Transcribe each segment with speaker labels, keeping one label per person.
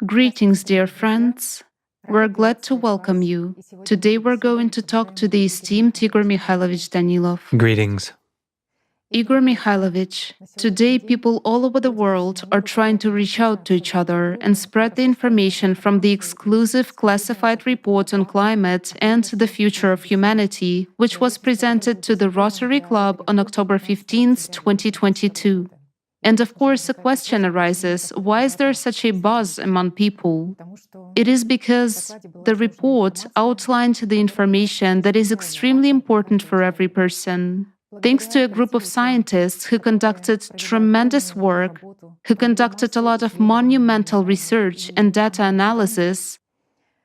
Speaker 1: Greetings, dear friends. We're glad to welcome you. Today we're going to talk to the esteemed Igor Mikhailovich Danilov.
Speaker 2: Greetings.
Speaker 1: Igor Mikhailovich, today people all over the world are trying to reach out to each other and spread the information from the exclusive classified report on climate and the future of humanity, which was presented to the Rotary Club on October 15, 2022. And of course, a question arises, why is there such a buzz among people? It is because the report outlined the information that is extremely important for every person. Thanks to a group of scientists who conducted tremendous work, who conducted a lot of monumental research and data analysis,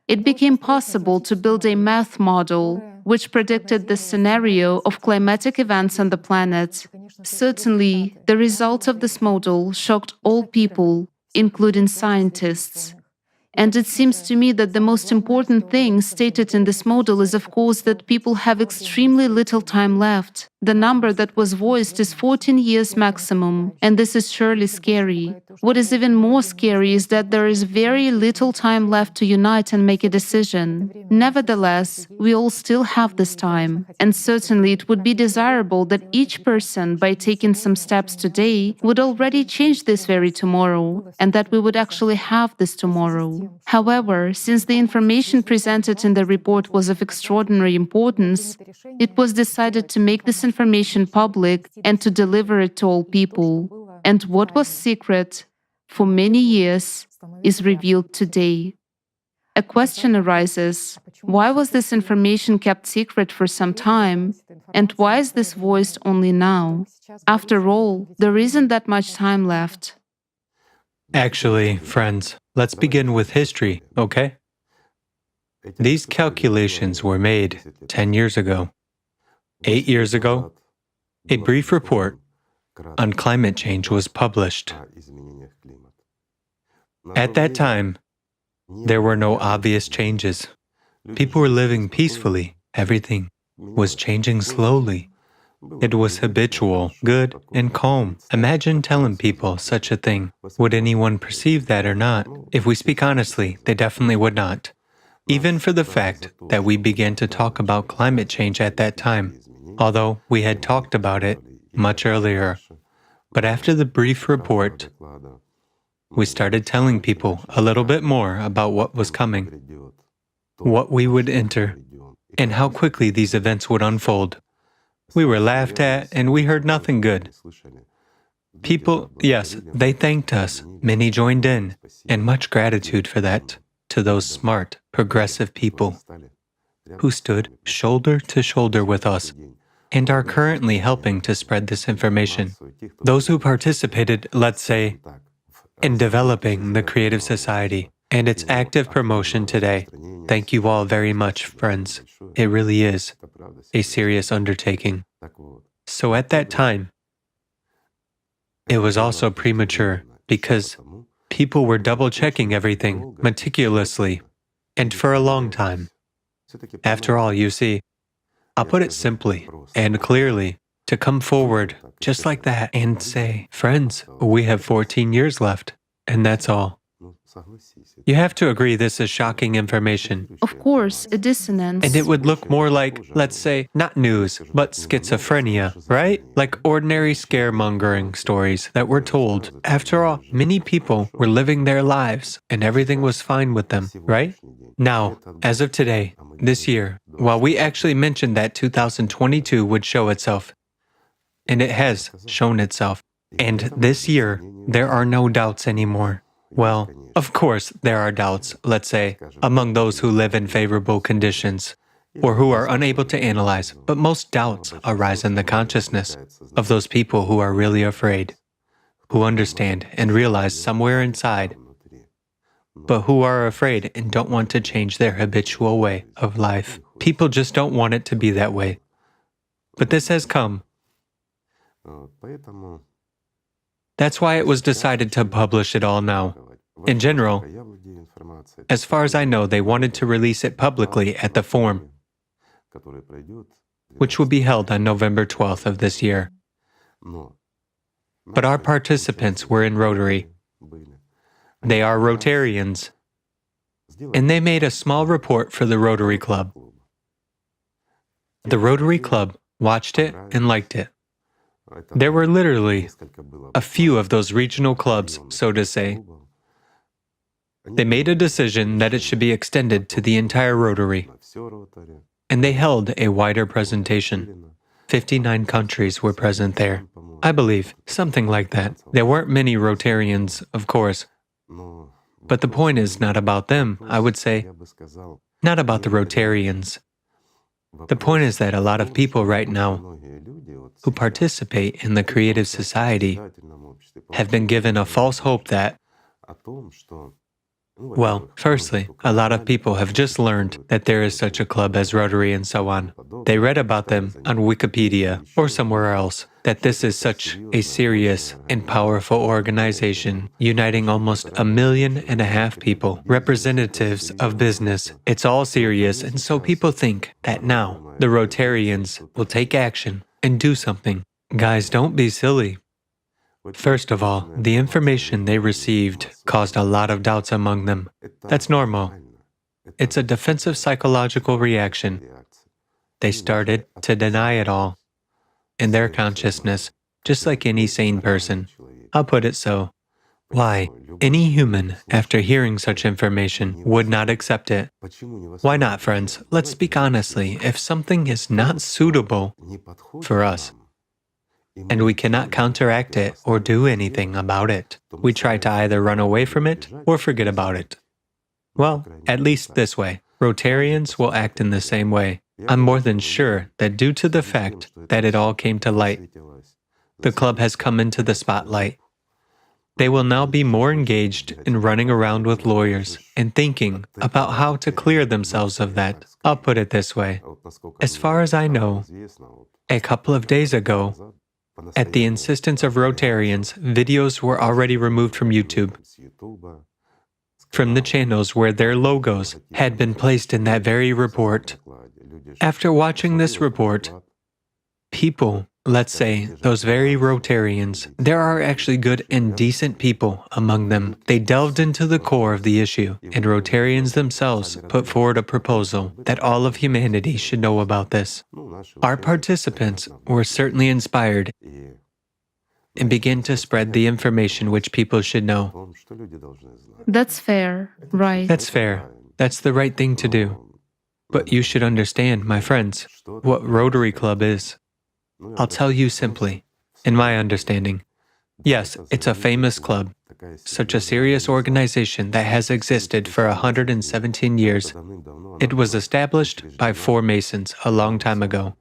Speaker 1: it became possible to build a math model which predicted the scenario of climatic events on the planet. Certainly, the result of this model shocked all people, including scientists. And it seems to me that the most important thing stated in this model is, of course, that people have extremely little time left. The number that was voiced is 14 years maximum, and this is surely scary. What is even more scary is that there is very little time left to unite and make a decision. Nevertheless, we all still have this time, and certainly it would be desirable that each person, by taking some steps today, would already change this very tomorrow, and that we would actually have this tomorrow. However, since the information presented in the report was of extraordinary importance, it was decided to make this information public and to deliver it to all people. And what was secret for many years is revealed today. A question arises, why was this information kept secret for some time? And why is this voiced only now? After all, there isn't that much time left.
Speaker 2: Actually, friends, let's begin with history, okay? These calculations were made 10 years ago. 8 years ago, a brief report on climate change was published. At that time, there were no obvious changes. People were living peacefully. Everything was changing slowly. It was habitual, good, and calm. Imagine telling people such a thing. Would anyone perceive that or not? If we speak honestly, they definitely would not. Even for the fact that we began to talk about climate change at that time, although we had talked about it much earlier. But after the brief report, we started telling people a little bit more about what was coming, what we would enter, and how quickly these events would unfold. We were laughed at, and we heard nothing good. People, yes, they thanked us. Many joined in, and much gratitude for that to those smart, progressive people who stood shoulder to shoulder with us and are currently helping to spread this information. Those who participated, let's say, in developing the creative society and its active promotion today. Thank you all very much, friends. It really is a serious undertaking. So at that time, it was also premature because people were double-checking everything meticulously and for a long time. After all, you see, I'll put it simply and clearly, to come forward just like that and say, friends, we have 14 years left, and that's all. You have to agree this is shocking information.
Speaker 1: Of course, a dissonance.
Speaker 2: And it would look more like, let's say, not news, but schizophrenia, right? Like ordinary scaremongering stories that were told. After all, many people were living their lives and everything was fine with them, right? Now, as of today, this year, while we actually mentioned that 2022 would show itself, and it has shown itself, and this year, there are no doubts anymore. Well, of course, there are doubts, let's say, among those who live in favorable conditions, or who are unable to analyze, but most doubts arise in the consciousness of those people who are really afraid, who understand and realize somewhere inside, but who are afraid and don't want to change their habitual way of life. People just don't want it to be that way. But this has come. That's why it was decided to publish it all now. In general, as far as I know, they wanted to release it publicly at the forum, which will be held on November 12th of this year. But our participants were in Rotary. They are Rotarians. And they made a small report for the Rotary Club. The Rotary Club watched it and liked it. There were literally a few of those regional clubs, so to say. They made a decision that it should be extended to the entire Rotary. And they held a wider presentation. 59 countries were present there. I believe, something like that. There weren't many Rotarians, of course. But the point is not about them, I would say. Not about the Rotarians. The point is that a lot of people right now who participate in the creative society have been given a false hope that, well, firstly, a lot of people have just learned that there is such a club as Rotary and so on. They read about them on Wikipedia or somewhere else, that this is such a serious and powerful organization, uniting almost 1.5 million people, representatives of business. It's all serious, and so people think that now the Rotarians will take action and do something. Guys, don't be silly. First of all, the information they received caused a lot of doubts among them. That's normal. It's a defensive psychological reaction. They started to deny it all in their consciousness, just like any sane person. I'll put it so. Why? Any human, after hearing such information, would not accept it. Why not, friends? Let's speak honestly. If something is not suitable for us, and we cannot counteract it or do anything about it, we try to either run away from it or forget about it. Well, at least this way. Rotarians will act in the same way. I'm more than sure that due to the fact that it all came to light, the club has come into the spotlight. They will now be more engaged in running around with lawyers and thinking about how to clear themselves of that. I'll put it this way. As far as I know, a couple of days ago, at the insistence of Rotarians, videos were already removed from YouTube, from the channels where their logos had been placed in that very report. After watching this report, people, let's say, those very Rotarians, there are actually good and decent people among them. They delved into the core of the issue, and Rotarians themselves put forward a proposal that all of humanity should know about this. Our participants were certainly inspired and began to spread the information which people should know.
Speaker 1: That's fair, right?
Speaker 2: That's fair. That's the right thing to do. But you should understand, my friends, what Rotary Club is. I'll tell you simply, in my understanding. Yes, it's a famous club, such a serious organization that has existed for 117 years. It was established by 4 Masons a long time ago.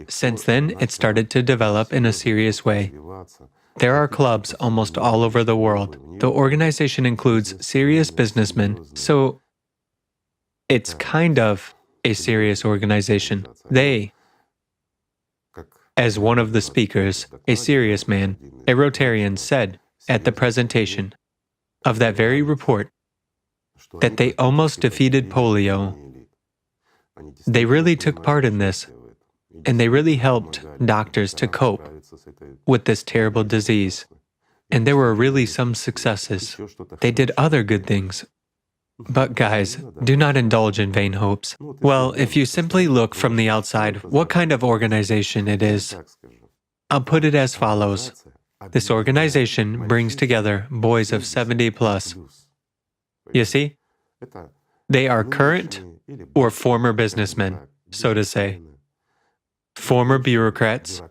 Speaker 2: Since then, it started to develop in a serious way. There are clubs almost all over the world. The organization includes serious businessmen, so it's kind of a serious organization. They, as one of the speakers, a serious man, a Rotarian, said at the presentation of that very report that they almost defeated polio. They really took part in this, and they really helped doctors to cope with this terrible disease. And there were really some successes. They did other good things. But guys, do not indulge in vain hopes. Well, if you simply look from the outside what kind of organization it is, I'll put it as follows. This organization brings together boys of 70 plus. You see? They are current or former businessmen, so to say. Former bureaucrats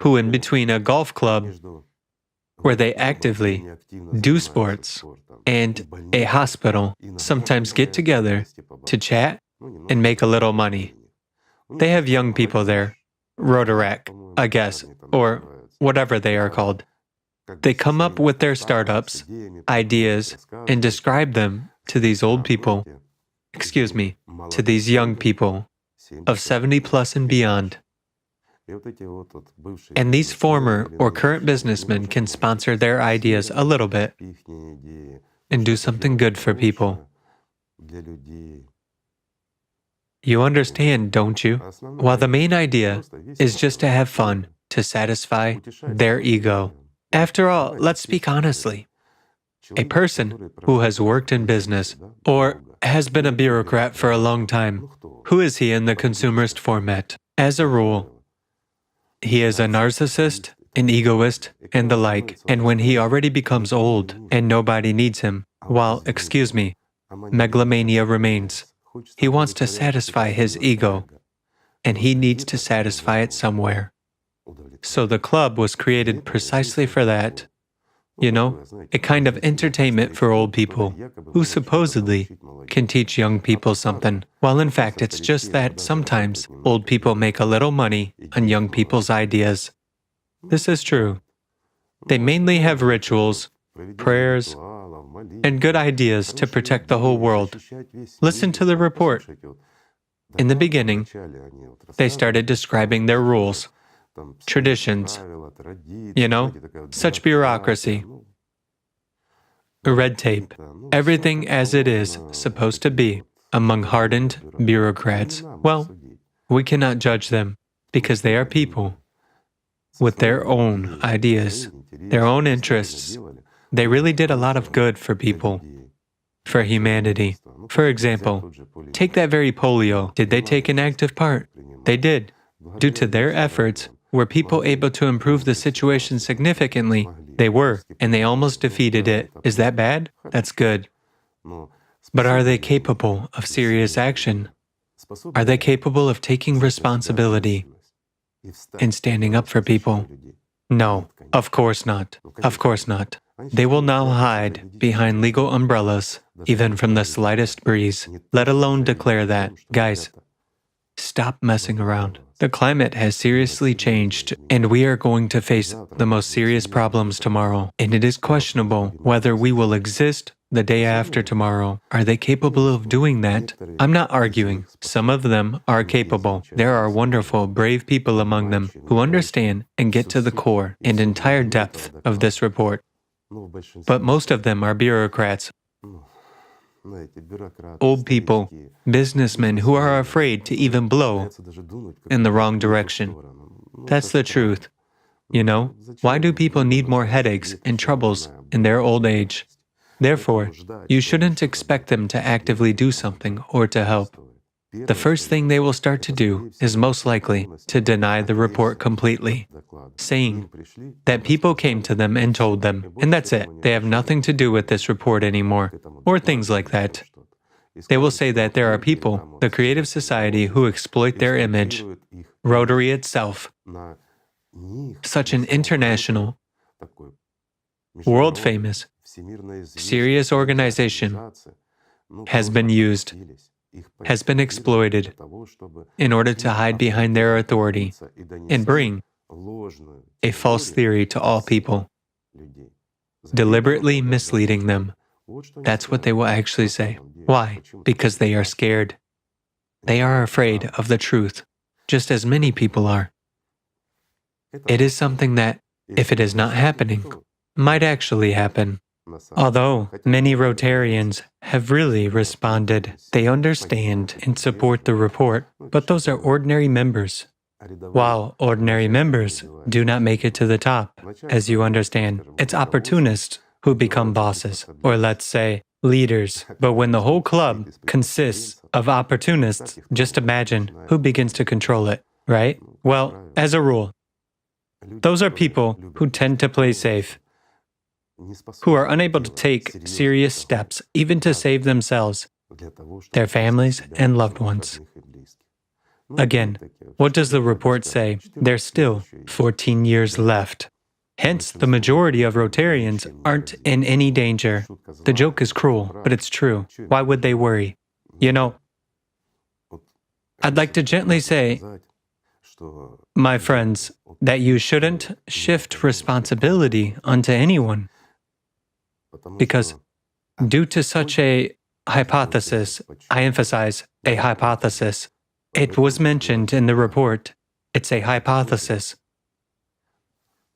Speaker 2: who in between a golf club where they actively do sports and a hospital sometimes get together to chat and make a little money. They have young people there, Rotarac, I guess, or whatever they are called. They come up with their startups, ideas, and describe them to these old people, to these young people of 70 plus and beyond. And these former or current businessmen can sponsor their ideas a little bit and do something good for people. You understand, don't you? While the main idea is just to have fun, to satisfy their ego. After all, let's speak honestly. A person who has worked in business or has been a bureaucrat for a long time, who is he in the consumerist format? As a rule, he is a narcissist, an egoist, and the like. And when he already becomes old and nobody needs him, while, excuse me, megalomania remains, he wants to satisfy his ego, and he needs to satisfy it somewhere. So the club was created precisely for that. You know, a kind of entertainment for old people who supposedly can teach young people something, while in fact it's just that sometimes old people make a little money on young people's ideas. This is true. They mainly have rituals, prayers, and good ideas to protect the whole world. Listen to the report. In the beginning, they started describing their rules, traditions, such bureaucracy, red tape, everything as it is supposed to be among hardened bureaucrats. Well, we cannot judge them because they are people with their own ideas, their own interests. They really did a lot of good for people, for humanity. For example, take that very polio. Did they take an active part? They did. Due to their efforts, were people able to improve the situation significantly? They were, and they almost defeated it. Is that bad? That's good. But are they capable of serious action? Are they capable of taking responsibility and standing up for people? No, of course not. Of course not. They will now hide behind legal umbrellas, even from the slightest breeze, let alone declare that, guys, stop messing around. The climate has seriously changed, and we are going to face the most serious problems tomorrow, and it is questionable whether we will exist the day after tomorrow. Are they capable of doing that? I'm not arguing. Some of them are capable. There are wonderful, brave people among them who understand and get to the core and entire depth of this report. But most of them are bureaucrats, old people, businessmen who are afraid to even blow in the wrong direction. That's the truth. Why do people need more headaches and troubles in their old age? Therefore, you shouldn't expect them to actively do something or to help. The first thing they will start to do is most likely to deny the report completely, saying that people came to them and told them, and that's it. They have nothing to do with this report anymore, or things like that. They will say that there are people, the creative society, who exploit their image, Rotary itself, such an international, world-famous, serious organization, has been used, has been exploited in order to hide behind their authority and bring a false theory to all people, deliberately misleading them. That's what they will actually say. Why? Because they are scared. They are afraid of the truth, just as many people are. It is something that, if it is not happening, might actually happen. Although many Rotarians have really responded, they understand and support the report, but those are ordinary members. While ordinary members do not make it to the top, as you understand, it's opportunists who become bosses, or let's say, leaders. But when the whole club consists of opportunists, just imagine who begins to control it, right? Well, as a rule, those are people who tend to play safe, who are unable to take serious steps even to save themselves, their families, and loved ones. Again, what does the report say? There's still 14 years left. Hence, the majority of Rotarians aren't in any danger. The joke is cruel, but it's true. Why would they worry? I'd like to gently say, my friends, that you shouldn't shift responsibility onto anyone. Because due to such a hypothesis, I emphasize a hypothesis, it was mentioned in the report, it's a hypothesis.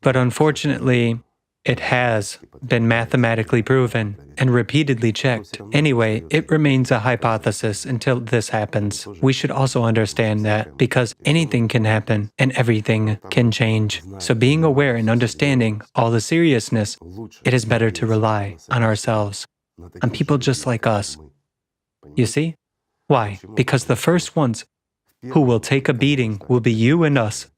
Speaker 2: But unfortunately, it has been mathematically proven, and repeatedly checked. Anyway, it remains a hypothesis until this happens. We should also understand that because anything can happen and everything can change. So being aware and understanding all the seriousness, it is better to rely on ourselves, on people just like us. You see? Why? Because the first ones who will take a beating will be you and us,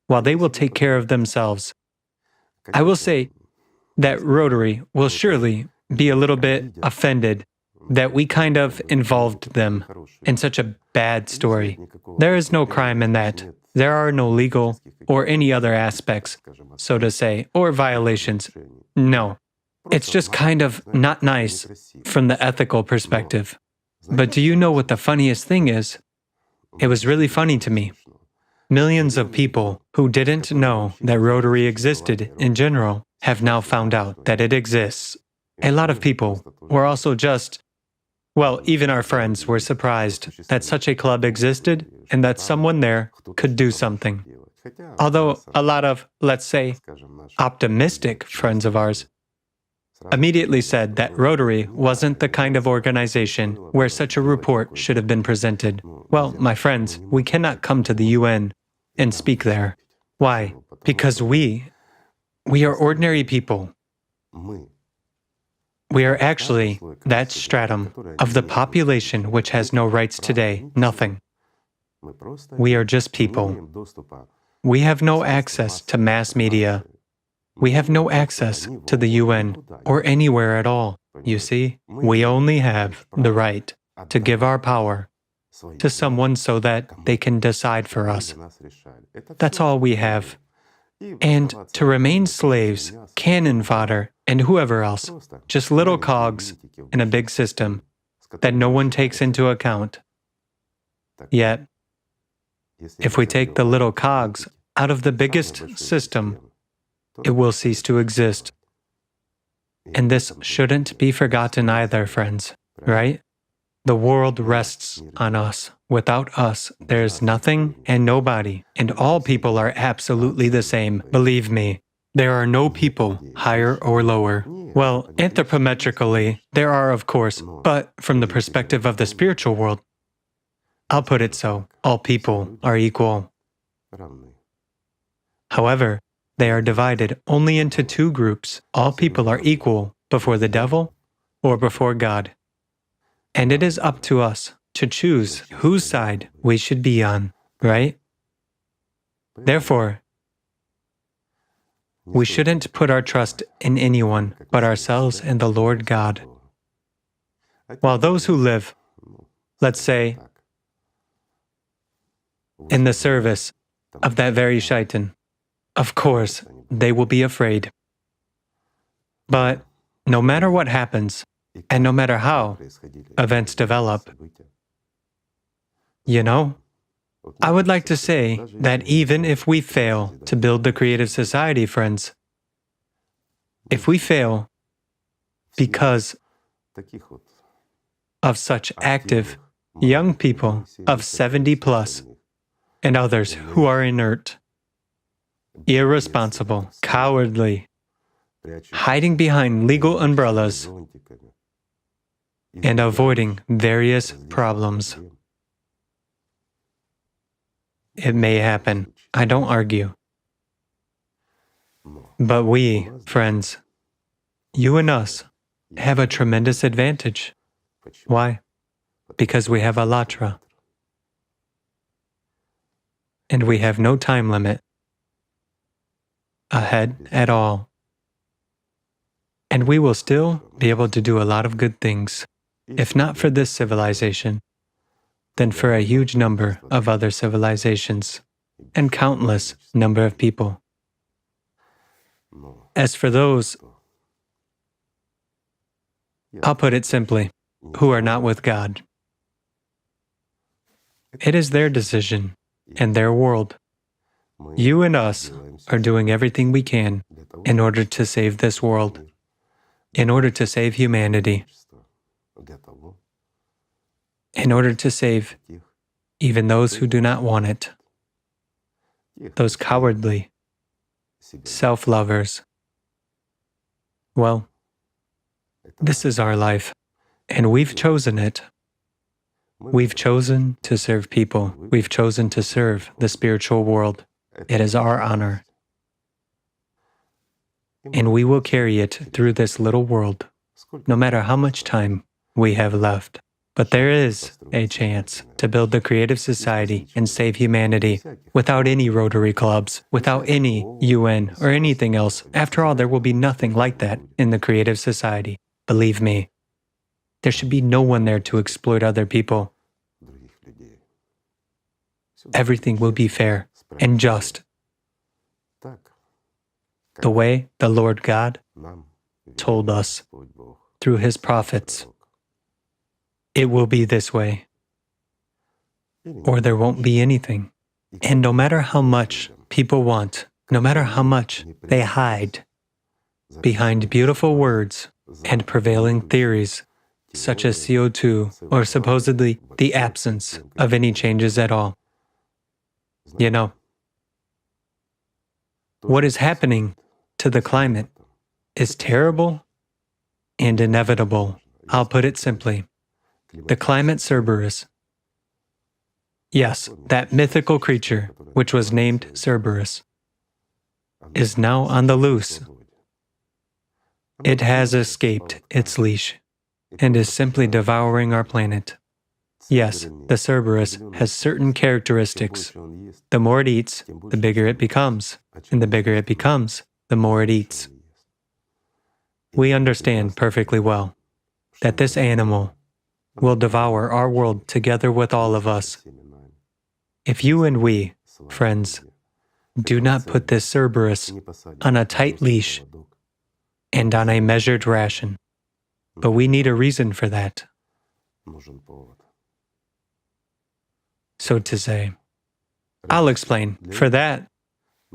Speaker 2: while they will take care of themselves. I will say that Rotary will surely be a little bit offended that we kind of involved them in such a bad story. There is no crime in that. There are no legal or any other aspects, so to say, or violations. No. It's just kind of not nice from the ethical perspective. But do you know what the funniest thing is? It was really funny to me. Millions of people who didn't know that Rotary existed in general have now found out that it exists. A lot of people were also well, even our friends were surprised that such a club existed and that someone there could do something. Although a lot of, let's say, optimistic friends of ours immediately said that Rotary wasn't the kind of organization where such a report should have been presented. Well, my friends, we cannot come to the UN and speak there. Why? Because we are ordinary people. We are actually that stratum of the population which has no rights today, nothing. We are just people. We have no access to mass media. We have no access to the UN or anywhere at all. You see, we only have the right to give our power to someone so that they can decide for us. That's all we have. And to remain slaves, cannon fodder, and whoever else, just little cogs in a big system that no one takes into account. Yet, if we take the little cogs out of the biggest system, it will cease to exist. And this shouldn't be forgotten either, friends, right? The world rests on us. Without us, there is nothing and nobody, and all people are absolutely the same. Believe me, there are no people higher or lower. Well, anthropometrically, there are, of course, but from the perspective of the spiritual world, I'll put it so, all people are equal. However, they are divided only into two groups. All people are equal before the devil or before God. And it is up to us to choose whose side we should be on, right? Therefore, we shouldn't put our trust in anyone but ourselves and the Lord God. While those who live, let's say, in the service of that very shaitan, of course, they will be afraid. But no matter what happens, and no matter how events develop, I would like to say that even if we fail to build the creative society, friends, if we fail because of such active young people of 70 plus and others who are inert, irresponsible, cowardly, hiding behind legal umbrellas, and avoiding various problems. It may happen. I don't argue. But we, friends, you and us, have a tremendous advantage. Why? Because we have Allatra. And we have no time limit ahead at all. And we will still be able to do a lot of good things, if not for this civilization, then for a huge number of other civilizations and countless number of people. As for those, I'll put it simply, who are not with God, it is their decision and their world. You and us are doing everything we can in order to save this world, in order to save humanity, in order to save even those who do not want it, those This is our life, and we've chosen it. We've chosen to serve people. We've chosen to serve the spiritual world. It is our honor. And we will carry it through this little world, no matter how much time we have left. But there is a chance to build the creative society and save humanity without any Rotary clubs, without any UN or anything else. After all, there will be nothing like that in the creative society. Believe me, there should be no one there to exploit other people. Everything will be fair and just, the way the Lord God told us through His prophets. It will be this way, or there won't be anything. And no matter how much people want, no matter how much they hide behind beautiful words and prevailing theories, such as CO2 or supposedly the absence of any changes at all, you know, what is happening to the climate is terrible and inevitable. I'll put it simply. The climate Cerberus. Yes, that mythical creature, which was named Cerberus, is now on the loose. It has escaped its leash and is simply devouring our planet. Yes, the Cerberus has certain characteristics. The more it eats, the bigger it becomes, and the bigger it becomes, the more it eats. We understand perfectly well that this animal will devour our world together with all of us. If you and we, friends, do not put this Cerberus on a tight leash and on a measured ration, but we need a reason for that, so to say. I'll explain. For that,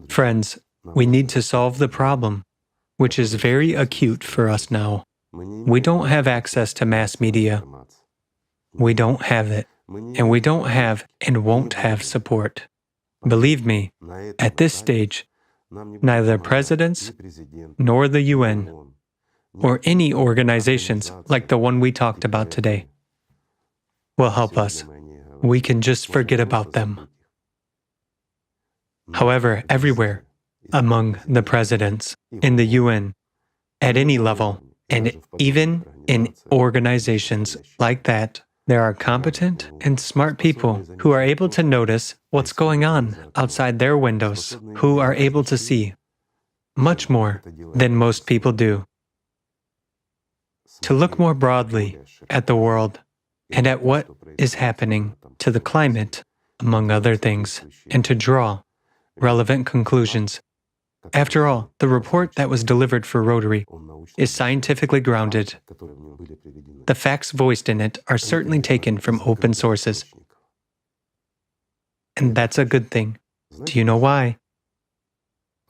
Speaker 2: friends, we need to solve the problem, which is very acute for us now. We don't have access to mass media. We don't have it, and we don't have and won't have support. Believe me, at this stage, neither presidents nor the UN or any organizations like the one we talked about today will help us. We can just forget about them. However, everywhere, among the presidents, in the UN, at any level, and even in organizations like that, there are competent and smart people who are able to notice what's going on outside their windows, who are able to see much more than most people do. To look more broadly at the world and at what is happening to the climate, among other things, and to draw relevant conclusions. After all, the report that was delivered for Rotary is scientifically grounded. The facts voiced in it are certainly taken from open sources. And that's a good thing. Do you know why?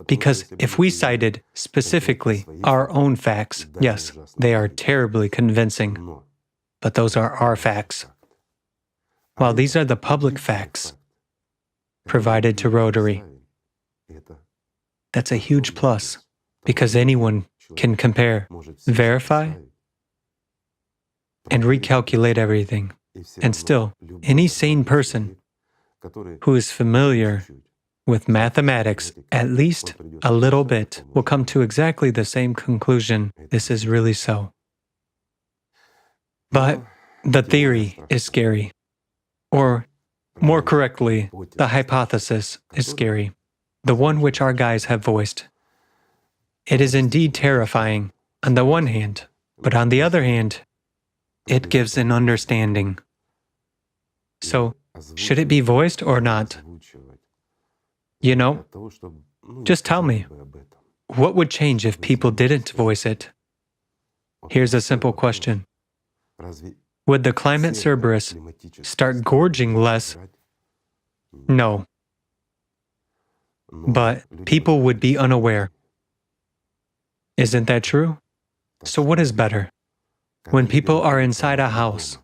Speaker 2: Because if we cited specifically our own facts, yes, they are terribly convincing, but those are our facts. While these are the public facts provided to Rotary, that's a huge plus, because anyone can compare, verify, and recalculate everything. And still, any sane person who is familiar with mathematics, at least a little bit, will come to exactly the same conclusion. This is really so. But the theory is scary. Or, more correctly, the hypothesis is scary. The one which our guys have voiced. It is indeed terrifying on the one hand, but on the other hand, it gives an understanding. So, should it be voiced or not? You know, just tell me, what would change if people didn't voice it? Here's a simple question. Would the climate Cerberus start gorging less? No. But people would be unaware. Isn't that true? So what is better? When people are inside a house,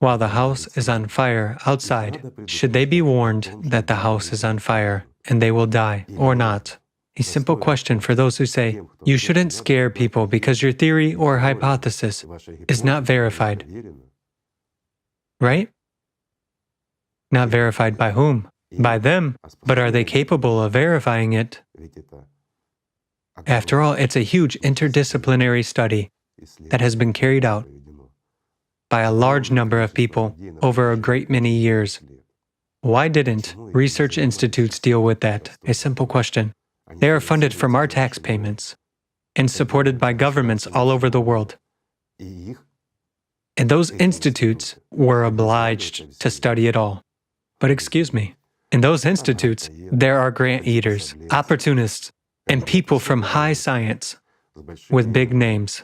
Speaker 2: while the house is on fire outside, should they be warned that the house is on fire and they will die or not? A simple question for those who say, you shouldn't scare people because your theory or hypothesis is not verified. Right? Not verified by whom? By them. But are they capable of verifying it? After all, it's a huge interdisciplinary study that has been carried out by a large number of people over a great many years. Why didn't research institutes deal with that? A simple question. They are funded from our tax payments and supported by governments all over the world. And those institutes were obliged to study it all. But excuse me, in those institutes, there are grant eaters, opportunists, and people from high science with big names.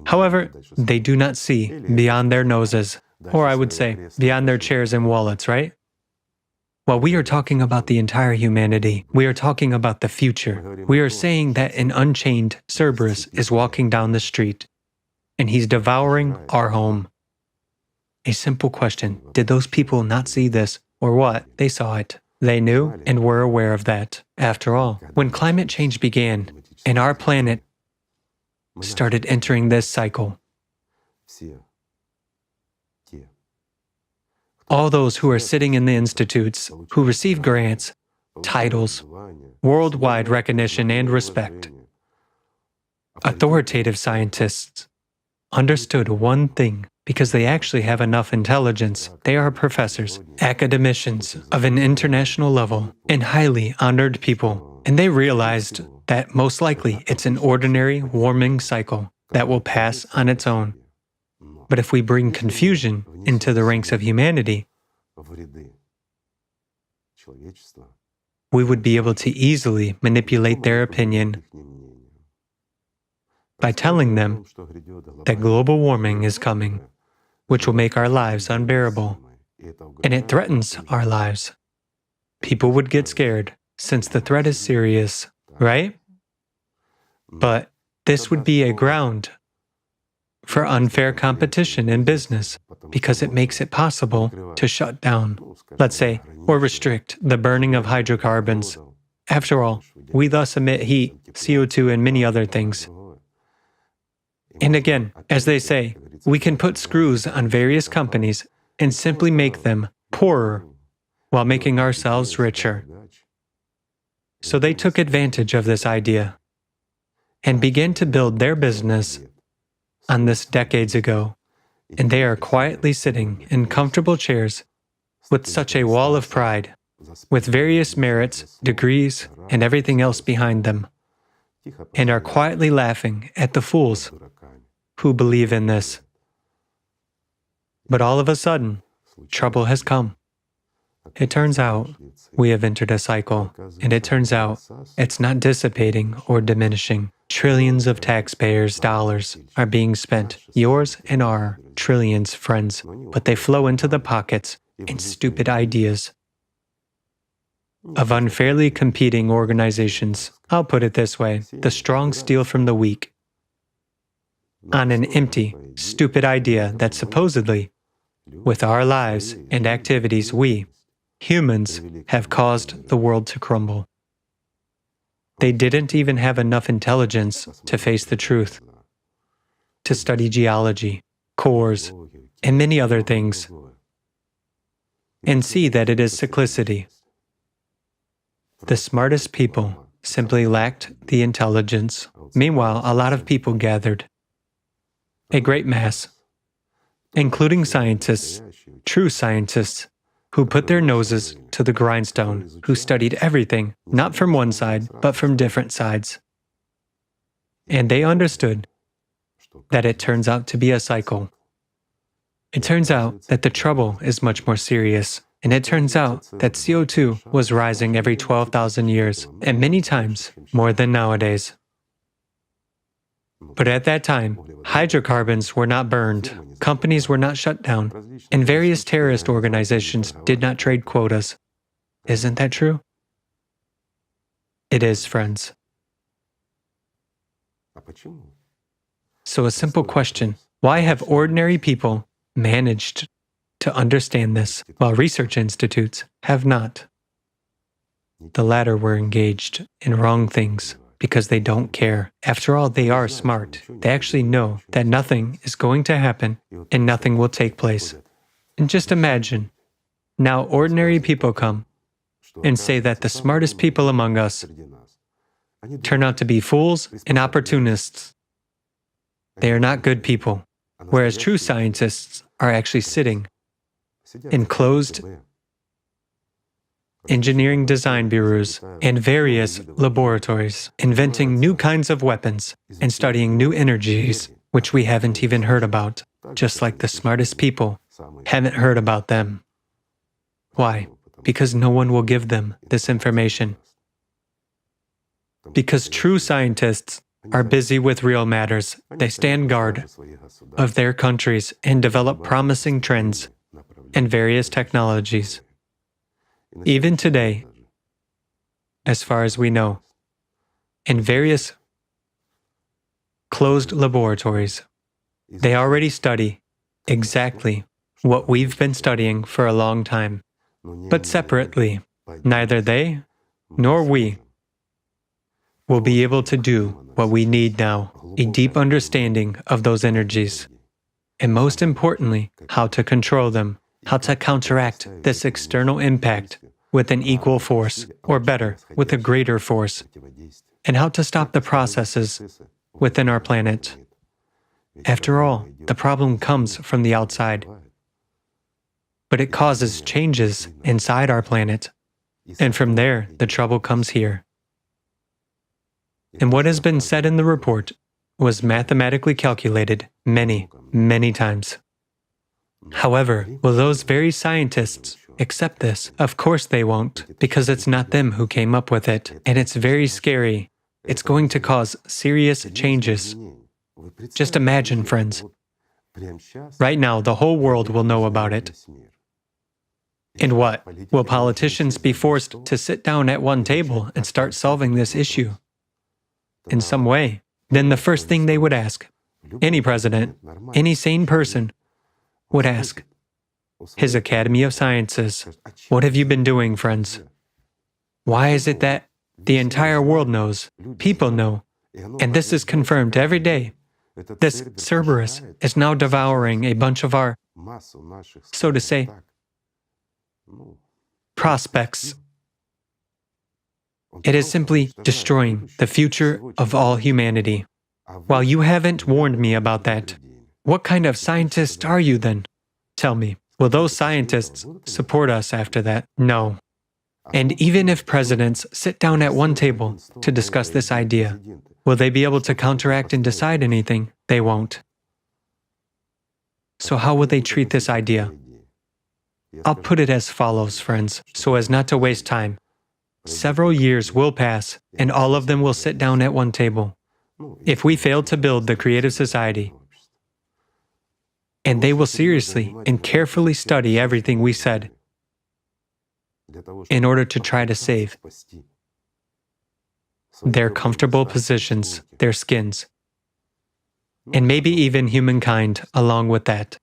Speaker 2: However, they do not see beyond their noses, or I would say, beyond their chairs and wallets, right? While we are talking about the entire humanity, we are talking about the future. We are saying that an unchained Cerberus is walking down the street, and he's devouring our home. A simple question, did those people not see this, or what? They saw it. They knew and were aware of that. After all, when climate change began, and our planet started entering this cycle, all those who are sitting in the institutes, who receive grants, titles, worldwide recognition and respect, authoritative scientists, understood one thing, because they actually have enough intelligence. They are professors, academicians of an international level, and highly honored people. And they realized that most likely it's an ordinary warming cycle that will pass on its own. But if we bring confusion into the ranks of humanity, we would be able to easily manipulate their opinion by telling them that global warming is coming, which will make our lives unbearable, and it threatens our lives. People would get scared, since the threat is serious, right? But this would be a ground for unfair competition in business, because it makes it possible to shut down, let's say, or restrict the burning of hydrocarbons. After all, we thus emit heat, CO2, and many other things. And again, as they say, we can put screws on various companies and simply make them poorer while making ourselves richer. So they took advantage of this idea and began to build their business on this decades ago, and they are quietly sitting in comfortable chairs with such a wall of pride, with various merits, degrees, and everything else behind them, and are quietly laughing at the fools who believe in this. But all of a sudden, trouble has come. It turns out we have entered a cycle, and it turns out it's not dissipating or diminishing. Trillions of taxpayers' dollars are being spent, yours and our trillions, friends, but they flow into the pockets in stupid ideas of unfairly competing organizations. I'll put it this way, the strong steal from the weak on an empty, stupid idea that supposedly, with our lives and activities, we, humans, have caused the world to crumble. They didn't even have enough intelligence to face the truth, to study geology, cores, and many other things, and see that it is cyclicity. The smartest people simply lacked the intelligence. Meanwhile, a lot of people gathered, a great mass, including scientists, true scientists, who put their noses to the grindstone, who studied everything, not from one side, but from different sides. And they understood that it turns out to be a cycle. It turns out that the trouble is much more serious, and it turns out that CO2 was rising every 12,000 years, and many times more than nowadays. But at that time, hydrocarbons were not burned, companies were not shut down, and various terrorist organizations did not trade quotas. Isn't that true? It is, friends. So a simple question, why have ordinary people managed to understand this while research institutes have not? The latter were engaged in wrong things because they don't care. After all, they are smart. They actually know that nothing is going to happen and nothing will take place. And just imagine, now ordinary people come and say that the smartest people among us turn out to be fools and opportunists. They are not good people, whereas true scientists are actually sitting in closed engineering design bureaus and various laboratories, inventing new kinds of weapons and studying new energies, which we haven't even heard about, just like the smartest people haven't heard about them. Why? Because no one will give them this information. Because true scientists are busy with real matters. They stand guard of their countries and develop promising trends and various technologies. Even today, as far as we know, in various closed laboratories, they already study exactly what we've been studying for a long time. But separately, neither they nor we will be able to do what we need now, a deep understanding of those energies, and most importantly, how to control them, how to counteract this external impact with an equal force, or better, with a greater force, and how to stop the processes within our planet. After all, the problem comes from the outside, but it causes changes inside our planet, and from there, the trouble comes here. And what has been said in the report was mathematically calculated many, many times. However, will those very scientists accept this? Of course they won't, because it's not them who came up with it, and it's very scary. It's going to cause serious changes. Just imagine, friends. Right now, the whole world will know about it. And what? Will politicians be forced to sit down at one table and start solving this issue in some way? Then the first thing they would ask, any president, any sane person, would ask his Academy of Sciences, what have you been doing, friends? Why is it that the entire world knows, people know, and this is confirmed every day? This Cerberus is now devouring a bunch of our, so to say, prospects. It is simply destroying the future of all humanity. While you haven't warned me about that, what kind of scientist are you then? Tell me, will those scientists support us after that? No. And even if presidents sit down at one table to discuss this idea, will they be able to counteract and decide anything? They won't. So how will they treat this idea? I'll put it as follows, friends, so as not to waste time. Several years will pass, and all of them will sit down at one table. If we fail to build the creative society, and they will seriously and carefully study everything we said in order to try to save their comfortable positions, their skins, and maybe even humankind along with that.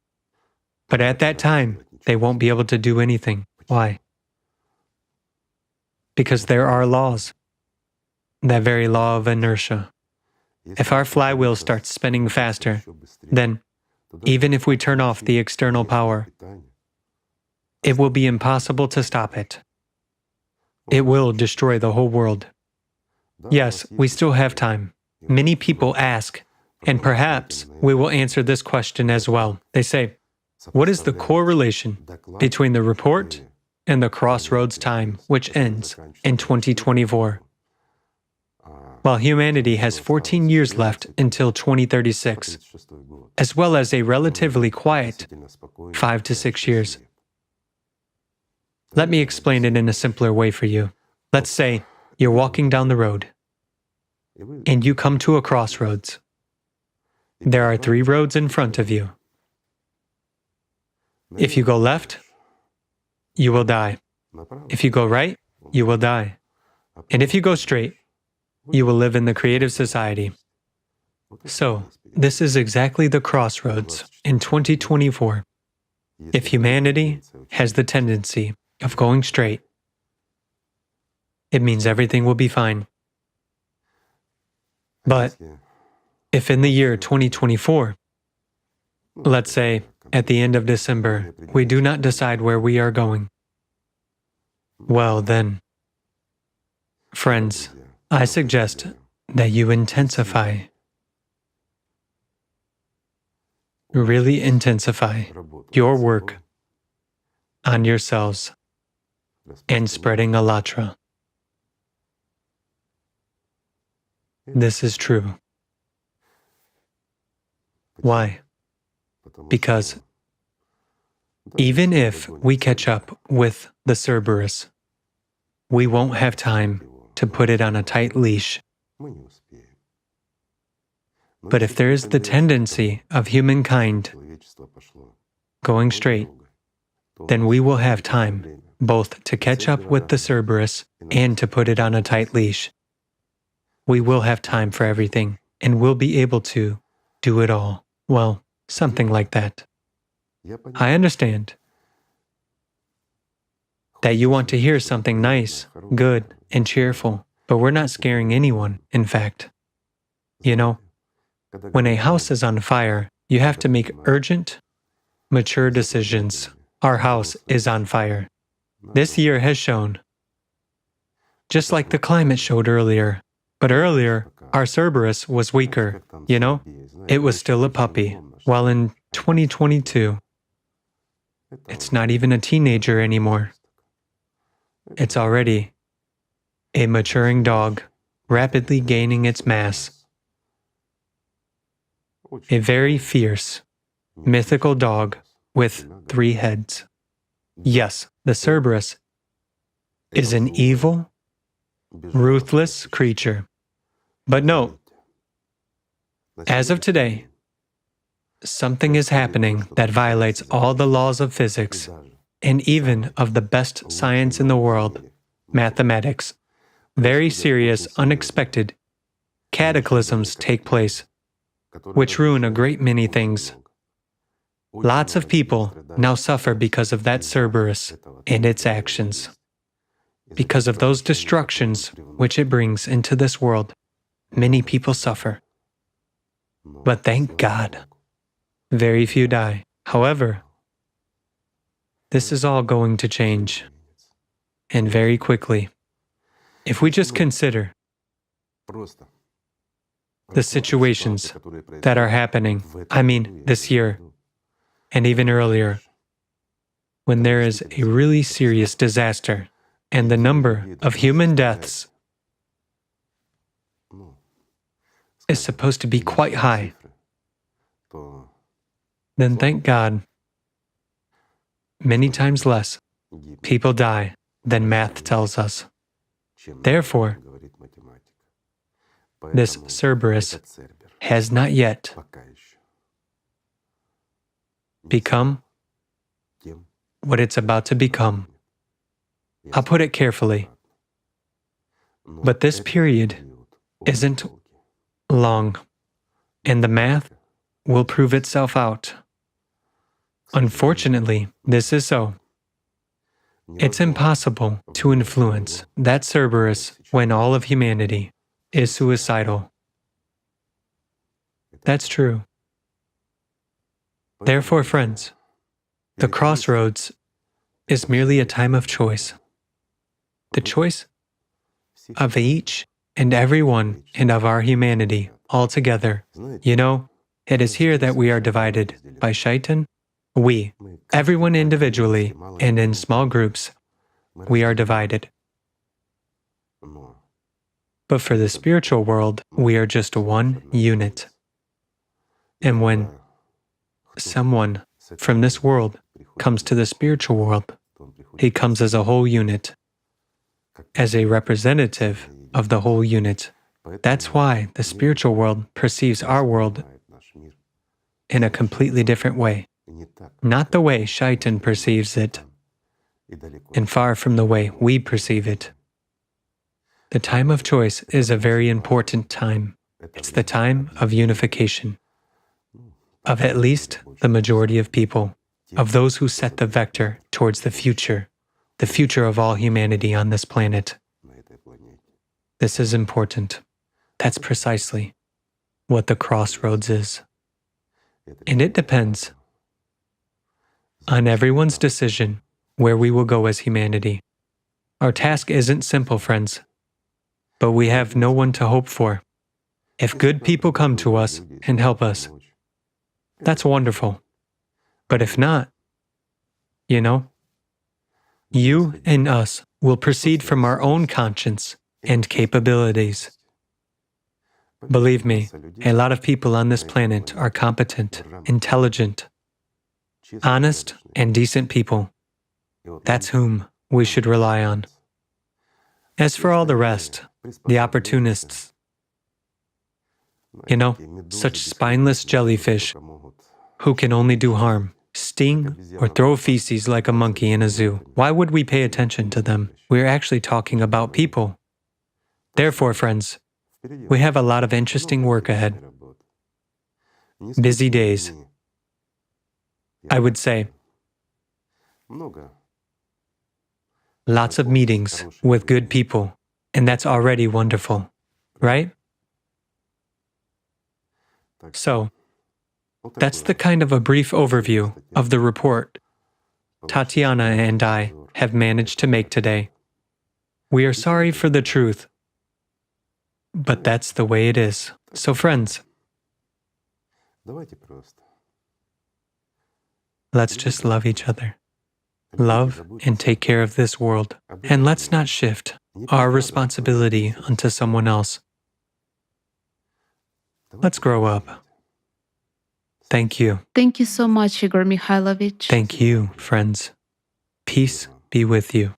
Speaker 2: But at that time, they won't be able to do anything. Why? Because there are laws. That very law of inertia. If our flywheel starts spinning faster, then even if we turn off the external power, it will be impossible to stop it. It will destroy the whole world. Yes, we still have time. Many people ask, and perhaps we will answer this question as well. They say, what is the correlation between the report and the Crossroads time, which ends in 2024? While humanity has 14 years left until 2036, as well as a relatively quiet 5 to 6 years. Let me explain it in a simpler way for you. Let's say you're walking down the road, and you come to a crossroads. There are 3 roads in front of you. If you go left, you will die. If you go right, you will die. And if you go straight, you will live in the creative society. So, this is exactly the crossroads in 2024. If humanity has the tendency of going straight, it means everything will be fine. But if in the year 2024, let's say at the end of December, we do not decide where we are going, well then, friends, I suggest that you intensify, really intensify your work on yourselves and spreading Allatra. This is true. Why? Because even if we catch up with the Cerberus, we won't have time to put it on a tight leash. But if there is the tendency of humankind going straight, then we will have time both to catch up with the Cerberus and to put it on a tight leash. We will have time for everything, and we'll be able to do it all. Well, something like that. I understand that you want to hear something nice, good, and cheerful, but we're not scaring anyone, in fact. You know, when a house is on fire, you have to make urgent, mature decisions. Our house is on fire. This year has shown, just like the climate showed earlier. But earlier, our Cerberus was weaker, you know? It was still a puppy, while in 2022, it's not even a teenager anymore. It's already a maturing dog, rapidly gaining its mass. A very fierce, mythical dog with 3 heads. Yes, the Cerberus is an evil, ruthless creature. But note, as of today, something is happening that violates all the laws of physics and even of the best science in the world, mathematics. Very serious, unexpected cataclysms take place, which ruin a great many things. Lots of people now suffer because of that Cerberus and its actions. Because of those destructions which it brings into this world, many people suffer. But thank God, very few die. However, this is all going to change, and very quickly. If we just consider the situations that are happening, this year, and even earlier, when there is a really serious disaster, and the number of human deaths is supposed to be quite high, then thank God, many times less people die than math tells us. Therefore, this Cerberus has not yet become what it's about to become. I'll put it carefully. But this period isn't long, and the math will prove itself out. Unfortunately, this is so. It's impossible to influence that Cerberus when all of humanity is suicidal. That's true. Therefore, friends, the crossroads is merely a time of choice. The choice of each and every one and of our humanity altogether. You know, it is here that we are divided by Shaitan. We, everyone individually and in small groups, we are divided. But for the spiritual world, we are just one unit. And when someone from this world comes to the spiritual world, he comes as a whole unit, as a representative of the whole unit. That's why the spiritual world perceives our world in a completely different way. Not the way Shaitan perceives it, and far from the way we perceive it. The time of choice is a very important time. It's the time of unification, of at least the majority of people, of those who set the vector towards the future of all humanity on this planet. This is important. That's precisely what the crossroads is. And it depends on everyone's decision where we will go as humanity. Our task isn't simple, friends, but we have no one to hope for. If good people come to us and help us, that's wonderful. But if not, you know, you and us will proceed from our own conscience and capabilities. Believe me, a lot of people on this planet are competent, intelligent, honest, and decent people. That's whom we should rely on. As for all the rest, the opportunists, you know, such spineless jellyfish who can only do harm, sting, or throw feces like a monkey in a zoo. Why would we pay attention to them? We're actually talking about people. Therefore, friends, we have a lot of interesting work ahead. Busy days, I would say. Lots of meetings with good people, and that's already wonderful, right? So, that's the kind of a brief overview of the report Tatiana and I have managed to make today. We are sorry for the truth, but that's the way it is. So friends, let's just love each other. Love and take care of this world. And let's not shift our responsibility onto someone else. Let's grow up. Thank you.
Speaker 1: Thank you so much, Igor Mikhailovich.
Speaker 2: Thank you, friends. Peace be with you.